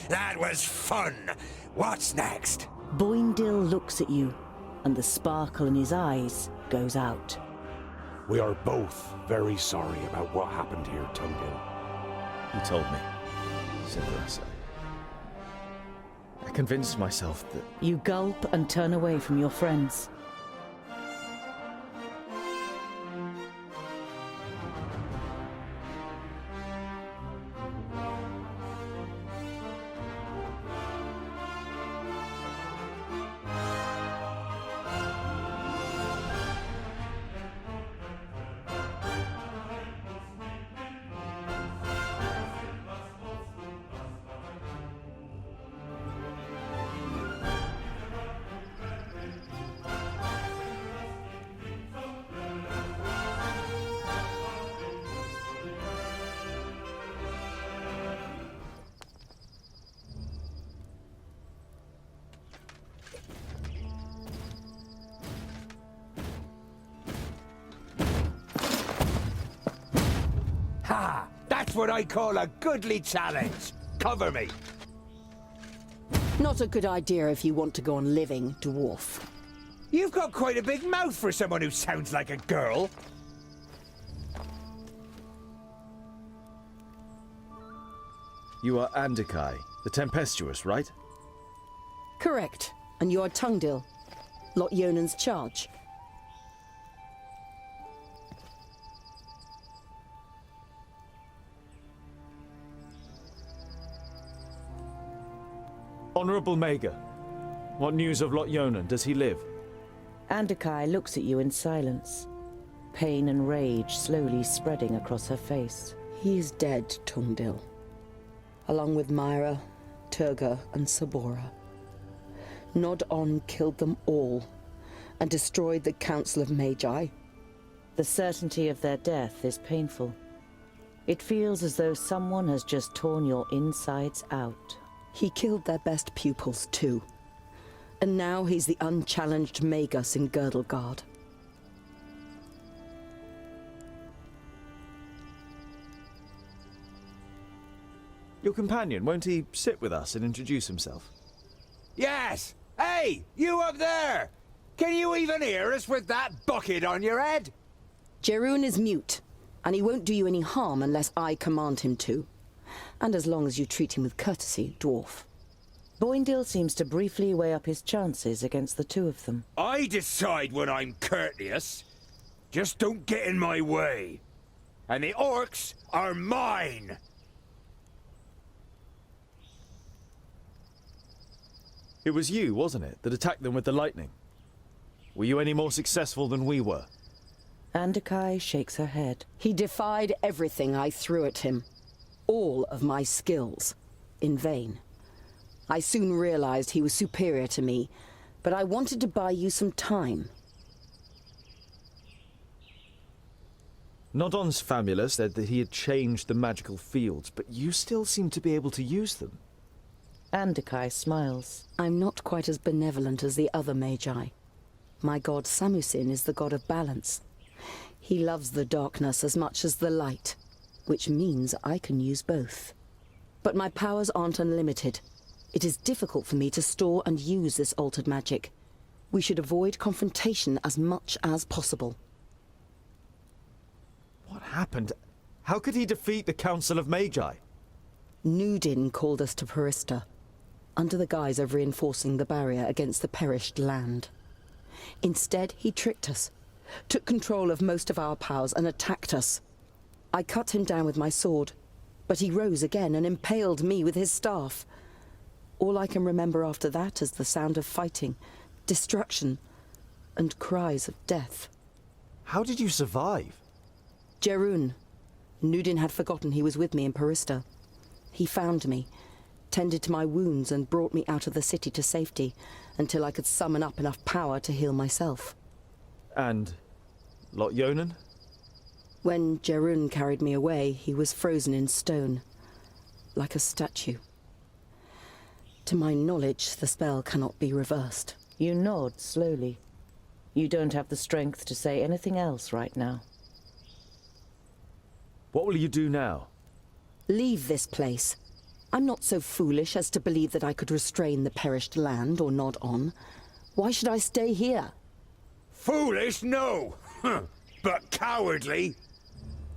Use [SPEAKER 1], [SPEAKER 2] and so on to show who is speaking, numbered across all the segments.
[SPEAKER 1] That was fun. What's next?
[SPEAKER 2] Boindil looks at you, and the sparkle in his eyes goes out.
[SPEAKER 3] We are both very sorry about what happened here, Tungil.
[SPEAKER 4] You told me, said Larissa. I convinced myself that...
[SPEAKER 2] You gulp and turn away from your friends.
[SPEAKER 1] Ha! That's what I call a goodly challenge. Cover me.
[SPEAKER 5] Not a good idea if you want to go on living, dwarf.
[SPEAKER 1] You've got quite a big mouth for someone who sounds like a girl.
[SPEAKER 4] You are Andikai, the Tempestuous, right?
[SPEAKER 5] Correct. And you are Tungdil, Lot Yonan's charge.
[SPEAKER 4] Honorable Mager, what news of Lot Yonan? Does he live?
[SPEAKER 2] Andikai looks at you in silence, pain and rage slowly spreading across her face.
[SPEAKER 5] He is dead, Tungdil. Along with Myra, Turga, and Sabora. Nod-On killed them all, and destroyed the Council of Magi.
[SPEAKER 2] The certainty of their death is painful. It feels as though someone has just torn your insides out.
[SPEAKER 5] He killed their best pupils, too. And now he's the unchallenged Magus in Girdlegard.
[SPEAKER 4] Your companion, won't he sit with us and introduce himself?
[SPEAKER 1] Yes! Hey, you up there! Can you even hear us with that bucket on your head?
[SPEAKER 5] Jerun is mute, and he won't do you any harm unless I command him to. And as long as you treat him with courtesy, dwarf.
[SPEAKER 2] Boindil seems to briefly weigh up his chances against the two of them.
[SPEAKER 1] I decide when I'm courteous. Just don't get in my way. And the orcs are mine!
[SPEAKER 4] It was you, wasn't it, that attacked them with the lightning? Were you any more successful than we were?
[SPEAKER 2] Andikai shakes her head.
[SPEAKER 5] He defied everything I threw at him. All of my skills. In vain. I soon realized he was superior to me, but I wanted to buy you some time.
[SPEAKER 4] Nodon's famula said that he had changed the magical fields, but you still seem to be able to use them.
[SPEAKER 2] Andikai smiles.
[SPEAKER 5] I'm not quite as benevolent as the other Magi. My god Samusin is the god of balance. He loves the darkness as much as the light, which means I can use both. But my powers aren't unlimited. It is difficult for me to store and use this altered magic. We should avoid confrontation as much as possible.
[SPEAKER 4] What happened? How could he defeat the Council of Magi?
[SPEAKER 5] Nudin called us to Perista, under the guise of reinforcing the barrier against the perished land. Instead, he tricked us, took control of most of our powers and attacked us. I cut him down with my sword, but he rose again and impaled me with his staff. All I can remember after that is the sound of fighting, destruction, and cries of death.
[SPEAKER 4] How did you survive?
[SPEAKER 5] Jerun. Nudin had forgotten he was with me in Perista. He found me, tended to my wounds and brought me out of the city to safety until I could summon up enough power to heal myself.
[SPEAKER 4] And Lot Yonan?
[SPEAKER 5] When Jerun carried me away, he was frozen in stone, like a statue. To my knowledge, the spell cannot be reversed.
[SPEAKER 2] You nod slowly. You don't have the strength to say anything else right now.
[SPEAKER 4] What will you do now?
[SPEAKER 5] Leave this place. I'm not so foolish as to believe that I could restrain the perished land or nod on. Why should I stay here?
[SPEAKER 1] Foolish, no. But cowardly.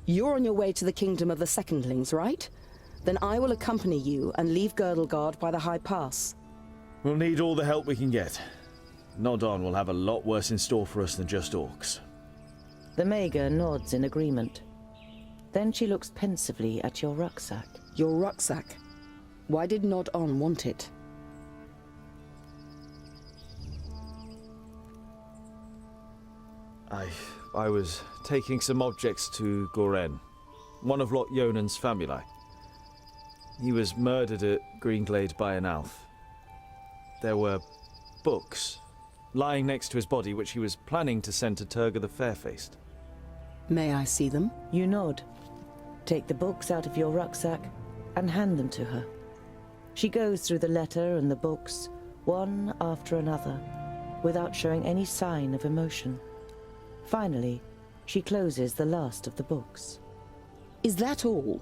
[SPEAKER 5] You're on your way to the kingdom of the Secondlings, right? Then I will accompany you and leave Girdlegard by the High Pass.
[SPEAKER 4] We'll need all the help we can get. Nodon will have a lot worse in store for us than just orcs.
[SPEAKER 2] The Mager nods in agreement. Then she looks pensively at your rucksack.
[SPEAKER 5] Your rucksack? Why did Nod-On want it?
[SPEAKER 4] I was taking some objects to Goren, one of Lot Yonan's family. He was murdered at Greenglade by an elf. There were books lying next to his body which he was planning to send to Turga the Fair-Faced.
[SPEAKER 5] May I see them?
[SPEAKER 2] You nod, take the books out of your rucksack, and hand them to her. She goes through the letter and the books, one after another, without showing any sign of emotion. Finally, she closes the last of the books.
[SPEAKER 5] Is that all?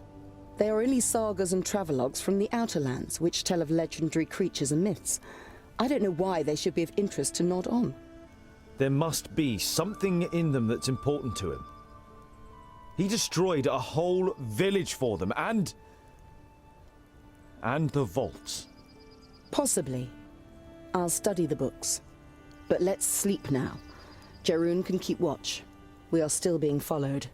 [SPEAKER 5] They are only sagas and travelogues from the Outer Lands, which tell of legendary creatures and myths. I don't know why they should be of interest to Nod-On.
[SPEAKER 4] There must be something in them that's important to him. He destroyed a whole village for them, and the vaults.
[SPEAKER 5] Possibly. I'll study the books. But let's sleep now. Jarun can keep watch. We are still being followed.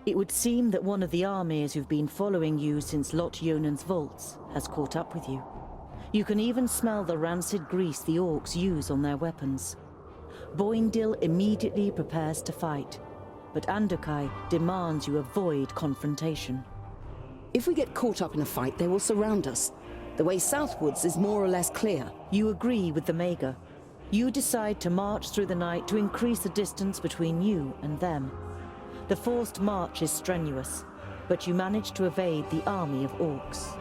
[SPEAKER 2] It would seem that one of the armies who've been following you since Lot Yonan's vaults has caught up with you. You can even smell the rancid grease the orcs use on their weapons. Boindil immediately prepares to fight, but Andokai demands you avoid confrontation.
[SPEAKER 5] If we get caught up in a fight, they will surround us. The way southwards is more or less clear.
[SPEAKER 2] You agree with the Mager. You decide to march through the night to increase the distance between you and them. The forced march is strenuous, but you manage to evade the army of orcs.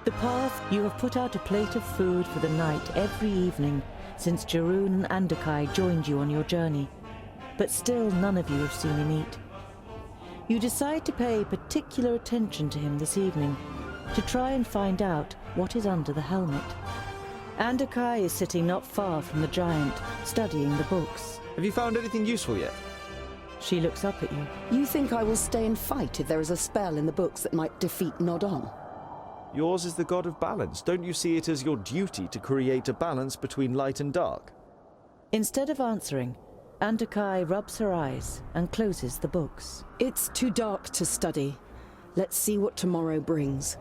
[SPEAKER 2] The path, you have put out a plate of food for the night every evening since Jarun and Andokai joined you on your journey, but still none of you have seen him eat. You decide to pay particular attention to him this evening, to try and find out what is under the helmet. Andokai is sitting not far from the giant, studying the books.
[SPEAKER 4] Have you found anything useful yet?
[SPEAKER 2] She looks up at you.
[SPEAKER 5] You think I will stay and fight if there is a spell in the books that might defeat Nod-On?
[SPEAKER 4] Yours is the god of balance. Don't you see it as your duty to create a balance between light and dark?
[SPEAKER 2] Instead of answering, Andokai rubs her eyes and closes the books.
[SPEAKER 5] It's too dark to study. Let's see what tomorrow brings.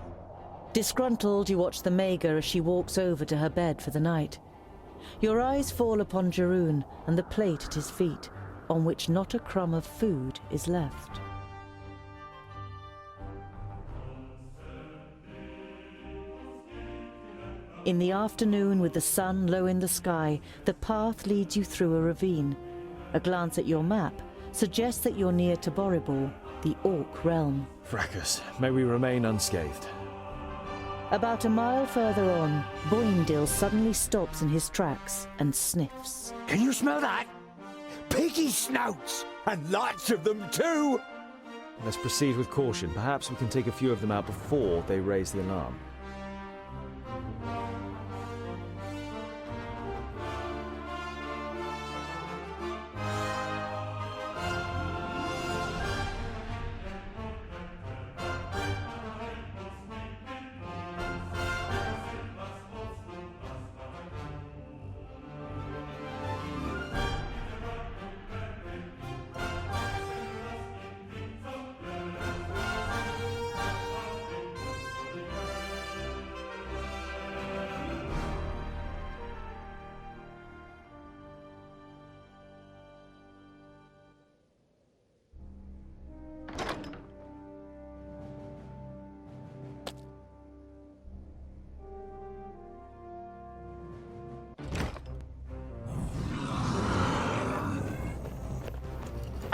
[SPEAKER 2] Disgruntled, you watch the Mager as she walks over to her bed for the night. Your eyes fall upon Jarun and the plate at his feet, on which not a crumb of food is left. In the afternoon, with the sun low in the sky, the path leads you through a ravine. A glance at your map suggests that you're near to Boribor, the Orc realm.
[SPEAKER 4] Fracas, may we remain unscathed.
[SPEAKER 2] About a mile further on, Boindil suddenly stops in his tracks and sniffs.
[SPEAKER 1] Can you smell that? Piggy snouts! And lots of them too!
[SPEAKER 4] Let's proceed with caution. Perhaps we can take a few of them out before they raise the alarm.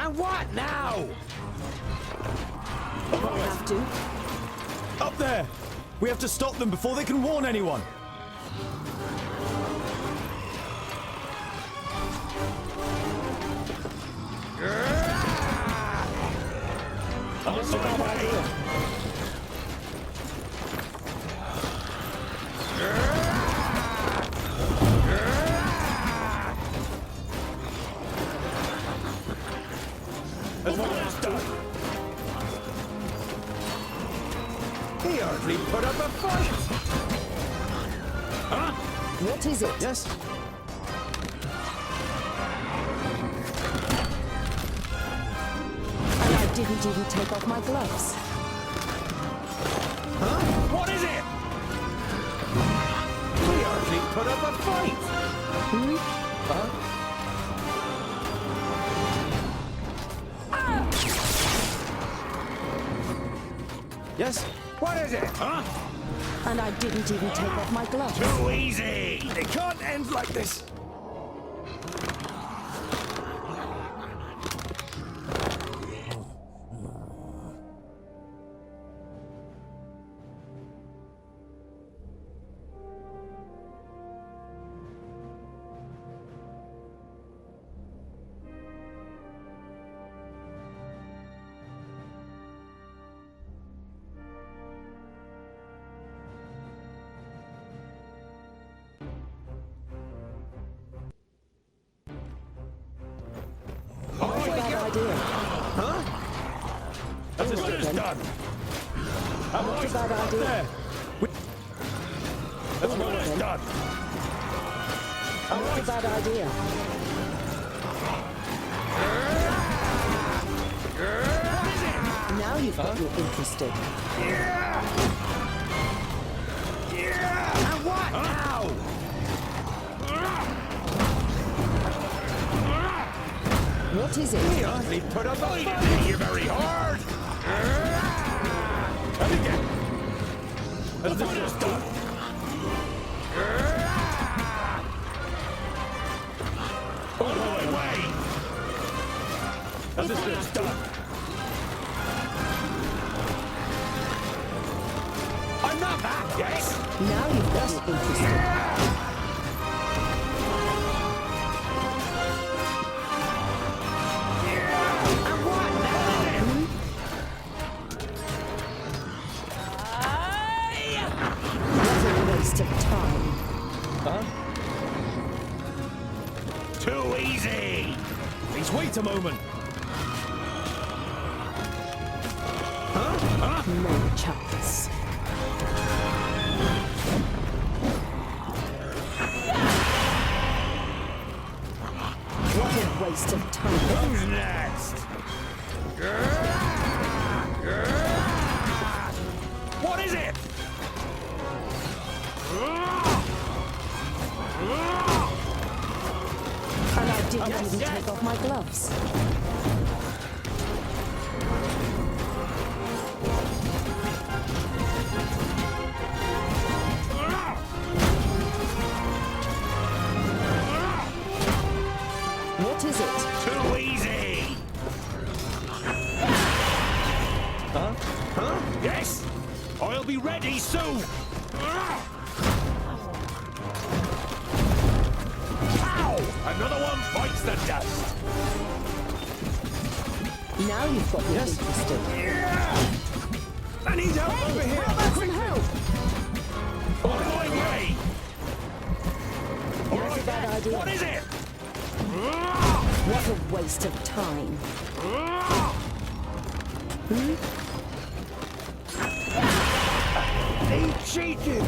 [SPEAKER 1] And what now?
[SPEAKER 5] If I have to.
[SPEAKER 4] Up there! We have to stop them before they can warn anyone.
[SPEAKER 5] That's a bad idea.
[SPEAKER 1] That's what it's done. He hardly put up a fight. Huh?
[SPEAKER 5] What is it?
[SPEAKER 4] Yes?
[SPEAKER 5] And I didn't even take off my gloves.
[SPEAKER 1] Huh? What is it? He hardly put up a fight. Huh?
[SPEAKER 4] Yes?
[SPEAKER 1] What is it? Huh?
[SPEAKER 5] And I didn't even take off my gloves.
[SPEAKER 1] Too easy. It can't end like this.
[SPEAKER 5] That's a bad idea.
[SPEAKER 1] That's as good as done.
[SPEAKER 5] That's a bad idea.
[SPEAKER 1] That's good as done.
[SPEAKER 5] That's a bad idea. Now you've got me interested.
[SPEAKER 1] And what now?
[SPEAKER 5] What is
[SPEAKER 1] He
[SPEAKER 5] it?
[SPEAKER 1] hardly put up a fight. Didn't hit you very hard. And again. That's good as done. All the way. That's as good as done. I'm not back, yes?
[SPEAKER 5] Now you've got me interested.
[SPEAKER 1] And what now?
[SPEAKER 5] What a waste of time.
[SPEAKER 1] Too easy.
[SPEAKER 4] Please wait a moment.
[SPEAKER 5] No chance. What a waste of time.
[SPEAKER 1] Who's next? What is it?
[SPEAKER 5] And I didn't even take off my gloves. What is it?
[SPEAKER 1] Too easy. Huh? Yes? I'll be ready soon. Ow! Another one bites the dust.
[SPEAKER 5] Now you've got me interested.
[SPEAKER 1] I need help over here.
[SPEAKER 5] Some help!
[SPEAKER 1] On my way. All
[SPEAKER 5] That's a
[SPEAKER 1] right,
[SPEAKER 5] bad idea.
[SPEAKER 1] what is it?
[SPEAKER 5] What a waste of time.
[SPEAKER 1] They cheated.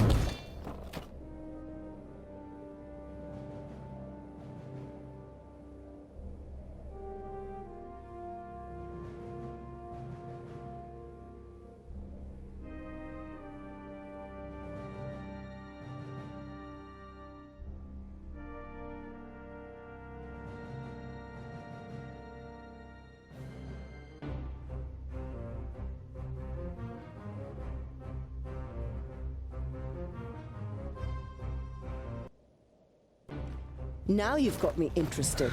[SPEAKER 5] Now you've got me interested.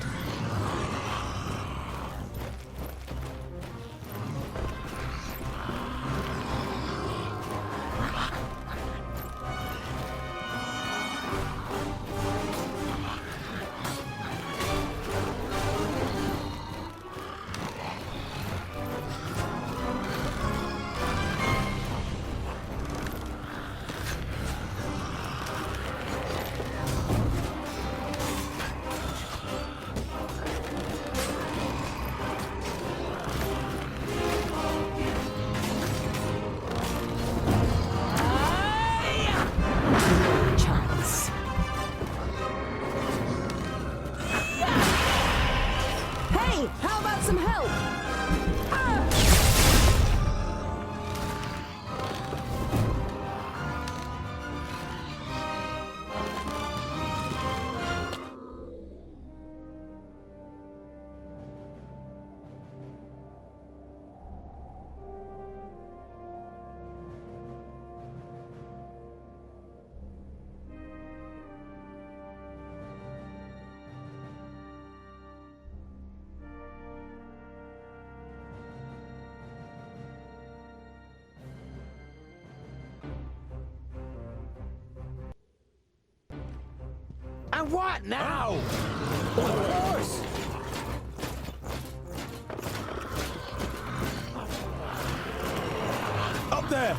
[SPEAKER 5] Hey, how about some help?
[SPEAKER 1] And what now? Of course!
[SPEAKER 4] Up there!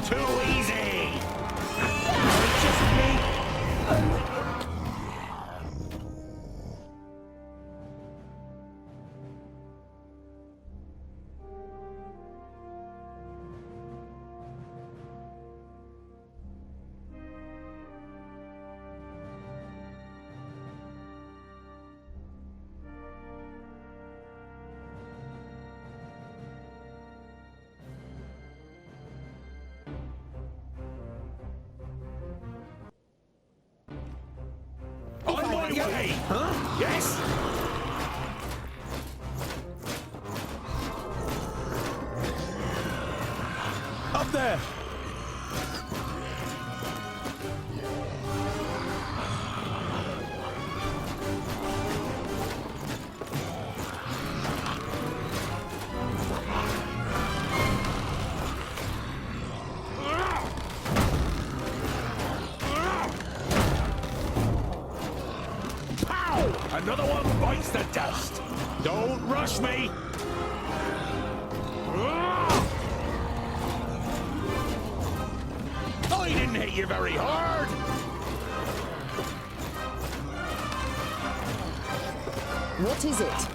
[SPEAKER 1] Too easy! It's just me. On my way! Huh? Yes!
[SPEAKER 4] Up there!
[SPEAKER 1] Pow! Another one bites the dust. Don't rush me! I didn't hit you very hard!
[SPEAKER 5] What is it?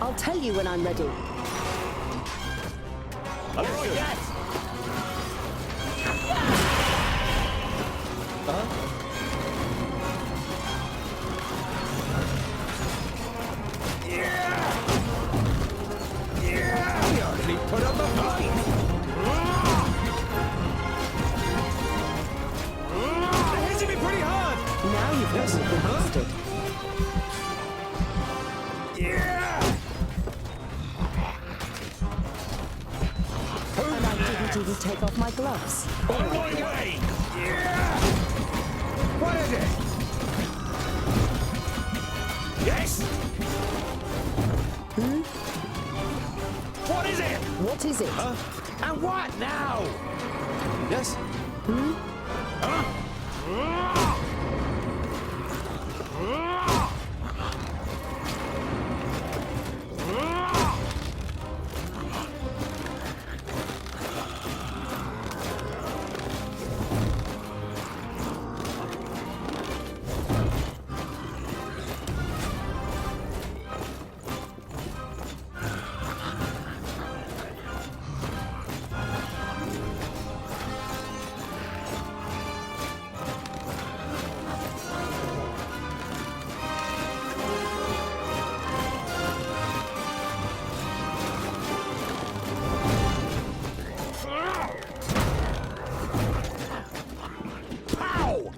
[SPEAKER 5] I'll tell you when I'm ready.
[SPEAKER 1] Oh, yes! Yeah! You already put up a fight!
[SPEAKER 4] They're hitting me pretty hard!
[SPEAKER 5] Now you've got something busted. And I didn't even take off my gloves.
[SPEAKER 1] On my way! Yeah! What is it? Yes? What is it?
[SPEAKER 5] What is it?
[SPEAKER 1] And what now?
[SPEAKER 4] Yes?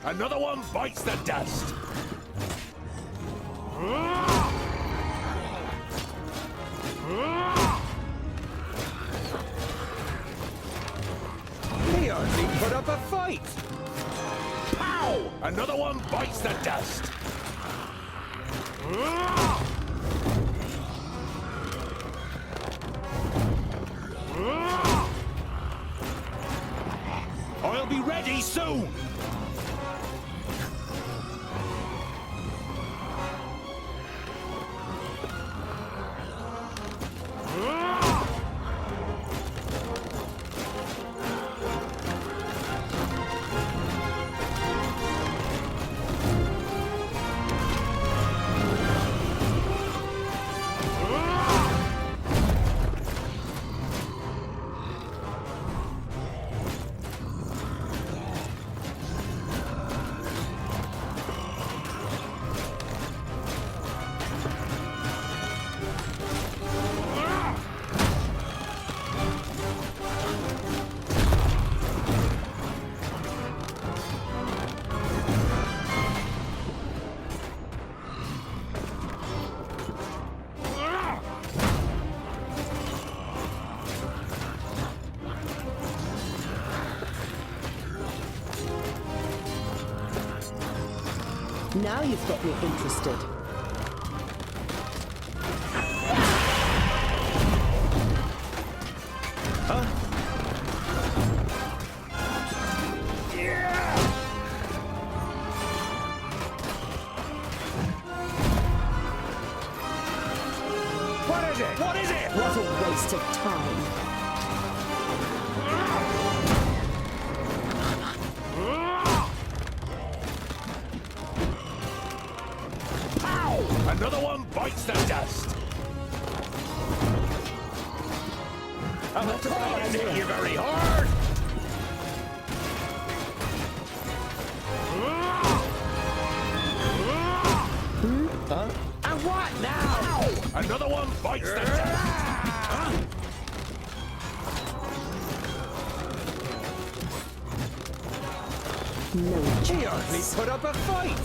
[SPEAKER 1] Another one bites the dust.
[SPEAKER 6] He hardly put up a fight.
[SPEAKER 1] Pow! Another one bites the dust. I'll be ready soon.
[SPEAKER 5] Now you've got me interested.
[SPEAKER 1] What is it? What is it?
[SPEAKER 5] What a waste of time.
[SPEAKER 1] Pow! Another one bites the dust. I didn't hit you very hard.
[SPEAKER 6] And what now?
[SPEAKER 1] Another one bites the dust.
[SPEAKER 5] No
[SPEAKER 6] He hardly
[SPEAKER 5] chance.
[SPEAKER 6] put up a fight.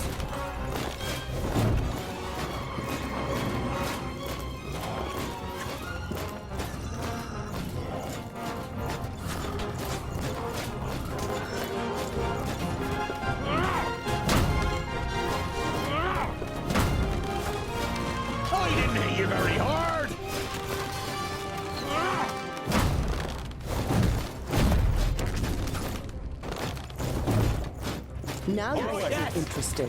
[SPEAKER 1] I didn't hit you very hard.
[SPEAKER 5] Now you've got
[SPEAKER 1] yes.
[SPEAKER 5] me interested.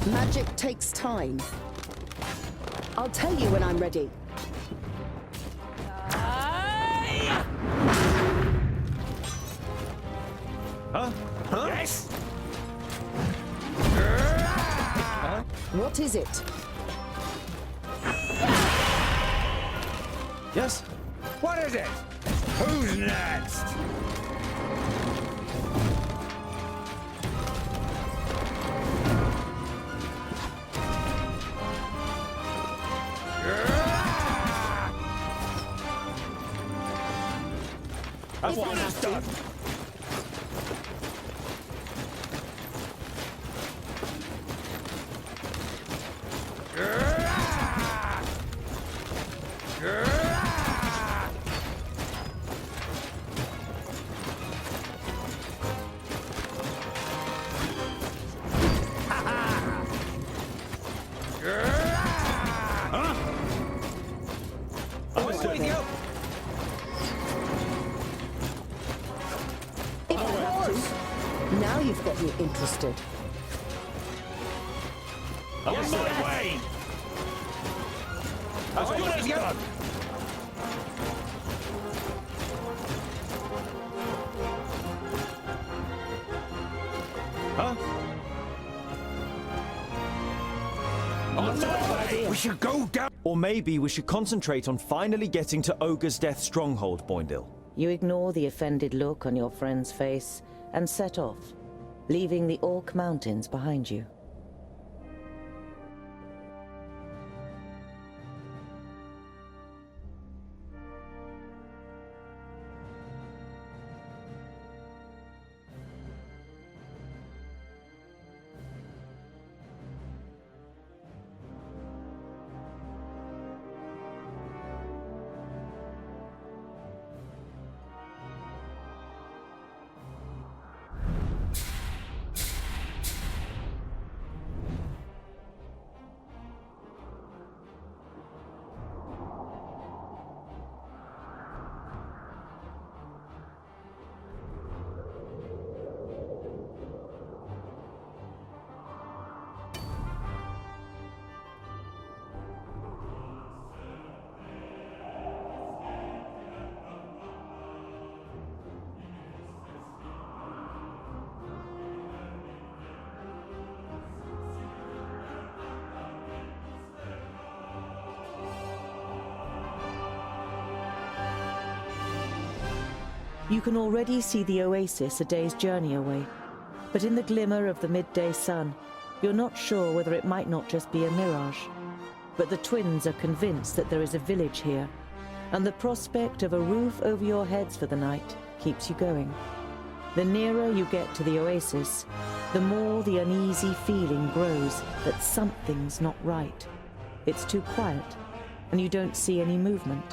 [SPEAKER 5] Magic takes time. I'll tell you when I'm ready.
[SPEAKER 1] Yes.
[SPEAKER 5] What is it?
[SPEAKER 4] Yes?
[SPEAKER 1] What is it? Who's next?
[SPEAKER 4] That's
[SPEAKER 1] What is done?
[SPEAKER 6] I was with you.
[SPEAKER 5] It was. Now you've got me interested.
[SPEAKER 1] On my way! As good as done!
[SPEAKER 4] Huh?
[SPEAKER 1] On my way! We should go down!
[SPEAKER 4] Or maybe we should concentrate on finally getting to Ogre's Death stronghold, Boindil.
[SPEAKER 2] You ignore the offended look on your friend's face and set off, leaving the Orc Mountains behind you. You can already see the oasis a day's journey away, but in the glimmer of the midday sun, you're not sure whether it might not just be a mirage. But the twins are convinced that there is a village here, and the prospect of a roof over your heads for the night keeps you going. The nearer you get to the oasis, the more the uneasy feeling grows that something's not right. It's too quiet, and you don't see any movement.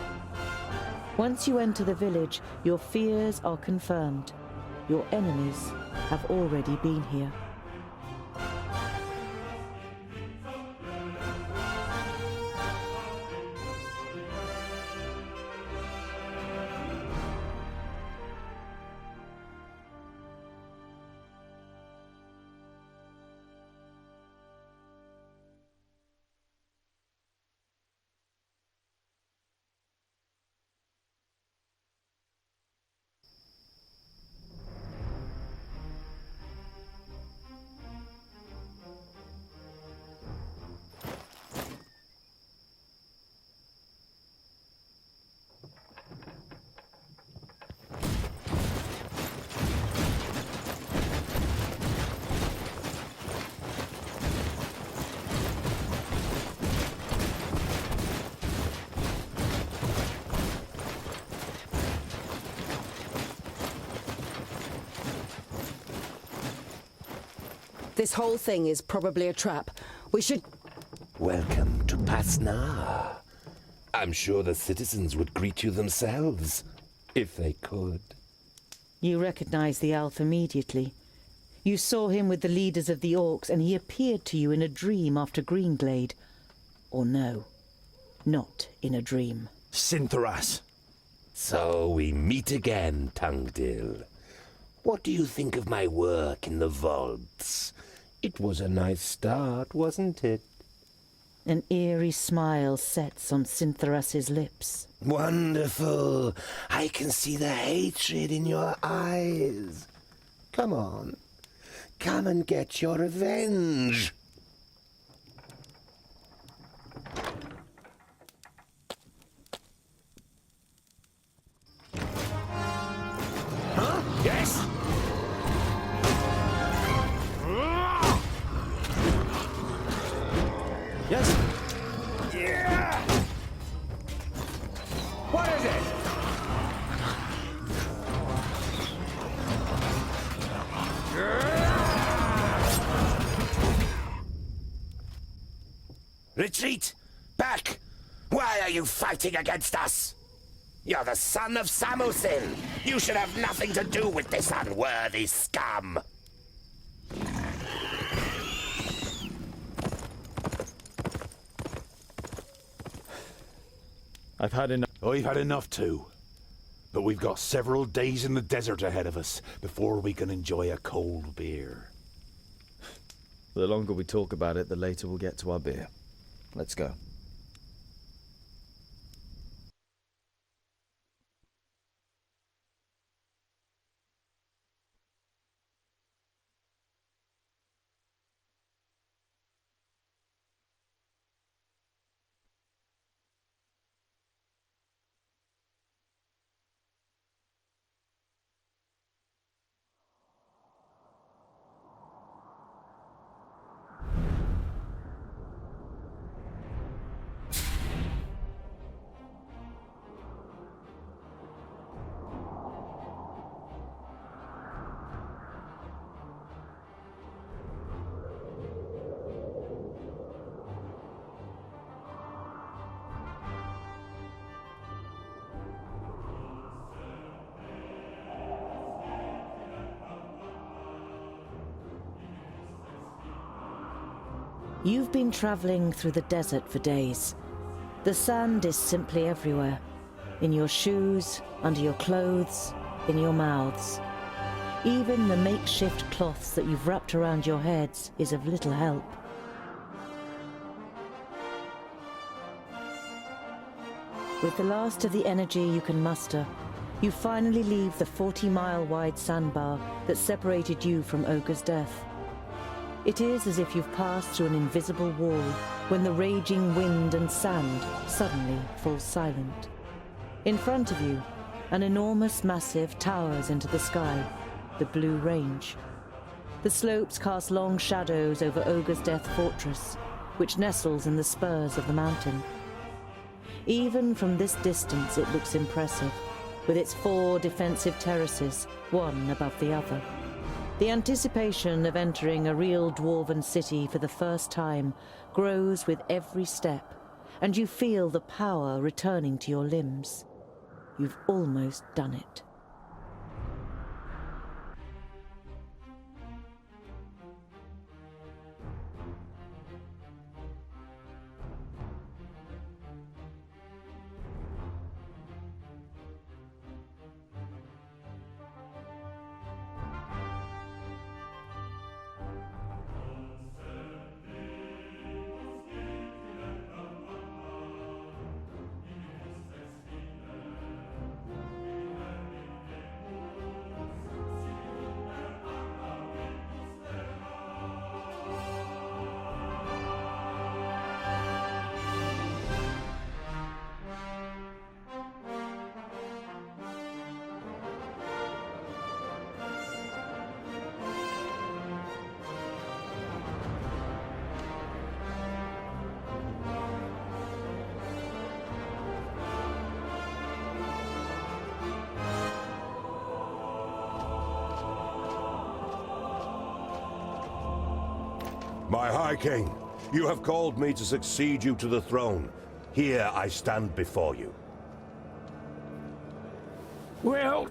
[SPEAKER 2] Once you enter the village, your fears are confirmed. Your enemies have already been here.
[SPEAKER 5] This whole thing is probably a trap. We should...
[SPEAKER 7] Welcome to Pasnar. I'm sure the citizens would greet you themselves, if they could.
[SPEAKER 2] You recognize the elf immediately. You saw him with the leaders of the Orcs, and he appeared to you in a dream after Greenglade. Or no, not in a dream.
[SPEAKER 3] Sintheras.
[SPEAKER 7] So we meet again, Tungdil. What do you think of my work in the vaults? It was a nice start, wasn't it?
[SPEAKER 2] An eerie smile sets on Sintheras's lips.
[SPEAKER 7] Wonderful. I can see the hatred in your eyes. Come on. Come and get your revenge.
[SPEAKER 1] Huh? Yes?
[SPEAKER 4] Yes?
[SPEAKER 1] Yeah! What is it?
[SPEAKER 7] Retreat! Back! Why are you fighting against us? You're the son of Samusin. You should have nothing to do with this unworthy scum.
[SPEAKER 4] I've had enough.
[SPEAKER 3] I've had enough too. But we've got several days in the desert ahead of us before we can enjoy a cold beer.
[SPEAKER 4] The longer we talk about it, the later we'll get to our beer. Let's go.
[SPEAKER 2] You've been traveling through the desert for days. The sand is simply everywhere. In your shoes, under your clothes, in your mouths. Even the makeshift cloths that you've wrapped around your heads is of little help. With the last of the energy you can muster, you finally leave the 40-mile-wide sandbar that separated you from Ogre's death. It is as if you've passed through an invisible wall when the raging wind and sand suddenly fall silent. In front of you, an enormous massif towers into the sky, the Blue Range. The slopes cast long shadows over Ogre's Death Fortress, which nestles in the spurs of the mountain. Even from this distance it looks impressive, with its 4 defensive terraces, one above the other. The anticipation of entering a real dwarven city for the first time grows with every step, and you feel the power returning to your limbs. You've almost done it.
[SPEAKER 8] My High King, you have called me to succeed you to the throne. Here I stand before you.
[SPEAKER 6] Well...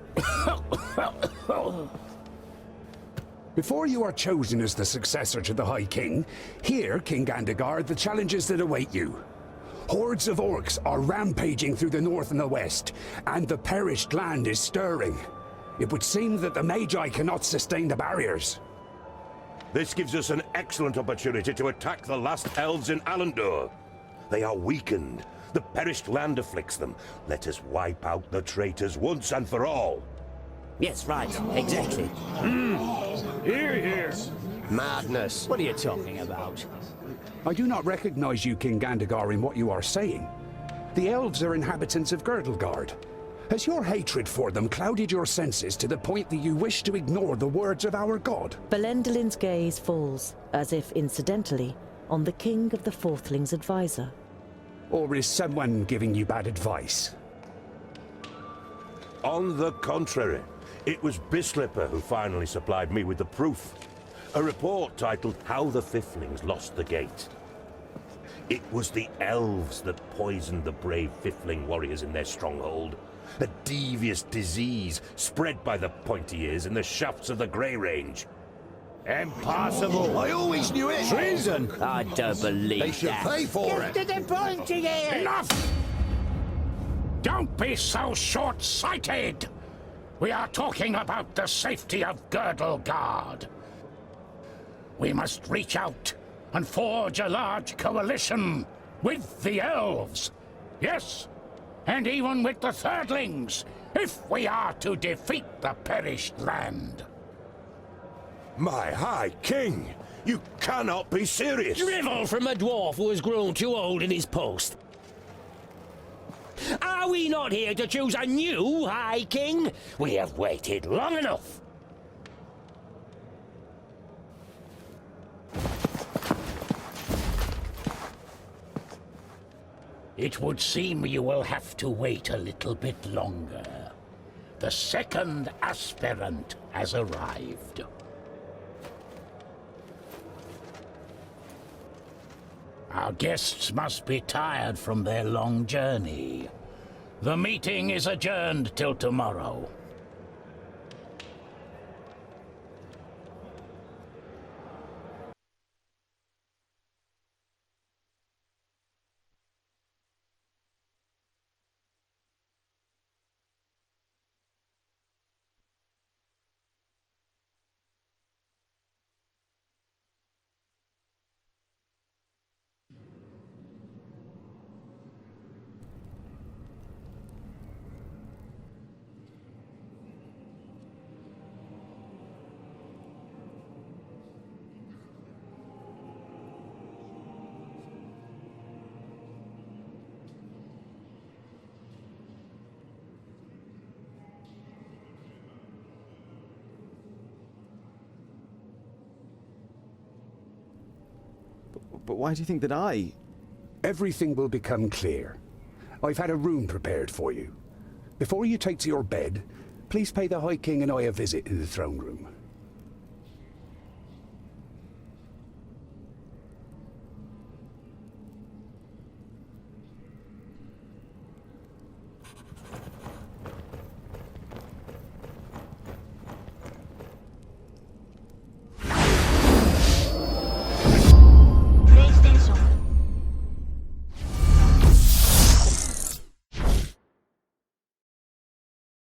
[SPEAKER 6] Before you are chosen as the successor to the High King, hear, King Gandagar, the challenges that await you. Hordes of orcs are rampaging through the north and the west, and the perished land is stirring. It would seem that the Magi cannot sustain the barriers.
[SPEAKER 8] This gives us an excellent opportunity to attack the last elves in Alandor. They are weakened. The perished land afflicts them. Let us wipe out the traitors once and for all.
[SPEAKER 9] Yes, right. Exactly.
[SPEAKER 6] Hear, hear.
[SPEAKER 9] Madness. What are you talking about?
[SPEAKER 6] I do not recognize you, King Gandagar, in what you are saying. The elves are inhabitants of Girdlegard. Has your hatred for them clouded your senses to the point that you wish to ignore the words of our god?
[SPEAKER 2] Belendelin's gaze falls, as if incidentally, on the King of the Fourthlings' advisor.
[SPEAKER 6] Or is someone giving you bad advice?
[SPEAKER 8] On the contrary, it was Bislipper who finally supplied me with the proof. A report titled How the Fiflings Lost the Gate. It was the elves that poisoned the brave Fifling warriors in their stronghold. A devious disease spread by the pointy ears in the shafts of the Grey Range.
[SPEAKER 1] Impossible!
[SPEAKER 10] I always knew it!
[SPEAKER 1] Treason!
[SPEAKER 9] I don't believe
[SPEAKER 10] They should
[SPEAKER 9] that.
[SPEAKER 10] pay for it!
[SPEAKER 9] To the pointy ears!
[SPEAKER 11] Enough! Don't be so short-sighted! We are talking about the safety of Girdlegard. We must reach out and forge a large coalition with the elves. Yes, and even with the Thirdlings, if we are to defeat the perished land.
[SPEAKER 8] My High King, you cannot be serious!
[SPEAKER 9] Drivel from a dwarf who has grown too old in his post. Are we not here to choose a new High King? We have waited long enough.
[SPEAKER 11] It would seem you will have to wait a little bit longer. The second aspirant has arrived. Our guests must be tired from their long journey. The meeting is adjourned till tomorrow.
[SPEAKER 4] But why do you think that I...
[SPEAKER 6] Everything will become clear. I've had a room prepared for you. Before you take to your bed, please pay the High King and I a visit in the throne room.